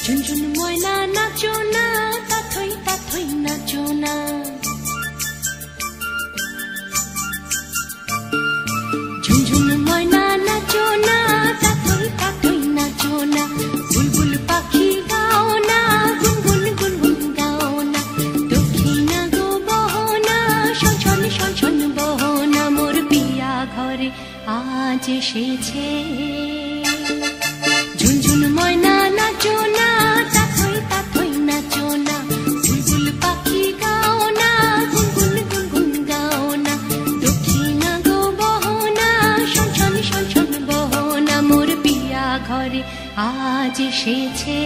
ঝুনঝুন ময়না নাচো না, তাথই তাথই নাচো না। ঝুনঝুন ময়না নাচো না, তাথই তাথই নাচো না। বুলবুল পাখি গাও না, গুনগুন গুনগুন গাও না। দক্ষিণা গো বহনা, শনশন শনশন বহনা। মোর পিয়া ঘরে আজ এসেছে। ঝুনঝুন ময়না নাচো না, তাথই তাথই নাচো না। বুলবুল পাখি গাও না, গুনগুন গুনগুন গাও না। দক্ষিণা গো বহনা, শনশন শনশন বহনা। মোর পিয়া ঘরে আজ এসেছে।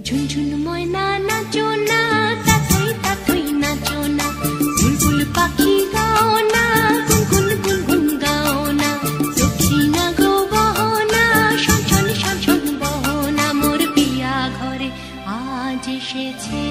ঝুনঝুন ময়না নাচো না, তাথই তাথই নাচো না। বুলবুল পাখি গাও না, গুনগুন গুনগুন গাও না। দক্ষিণা গো বহনা, শনশন শনশন বহনা। মোর পিয়া ঘরে আজ এসেছে।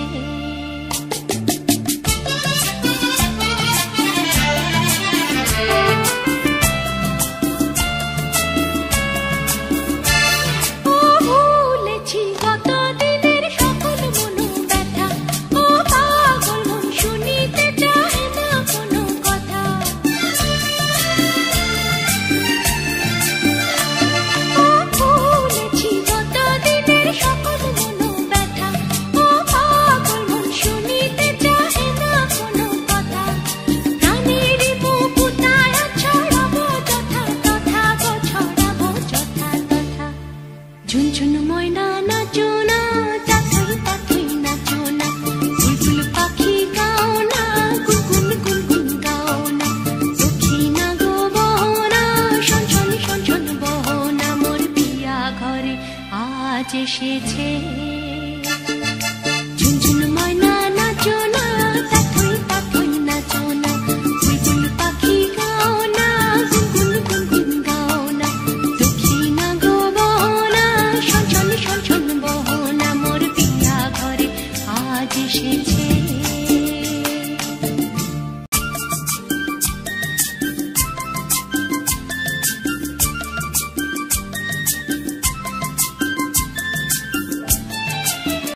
ঝুনঝুন ময়না নাচো না, তাথই তাথই নাচো না। বুলবুল পাখি গাও না, গুনগুন গুনগুন গাও না। দক্ষিণা গো বহনা, শনশন শনশন বহনা। মোর পিয়া ঘরে আজ এসেছে। ঝুনঝুন ময়না নাচো না, তাথই তাথই নাচো না। বুলবুল পাখি গাও না, গুনগুন গুনগুন গাও না। দক্ষিণা গো বহনা, শনশন শনশন বহনা। মোর পিয়া ঘরে আজ এসেছে।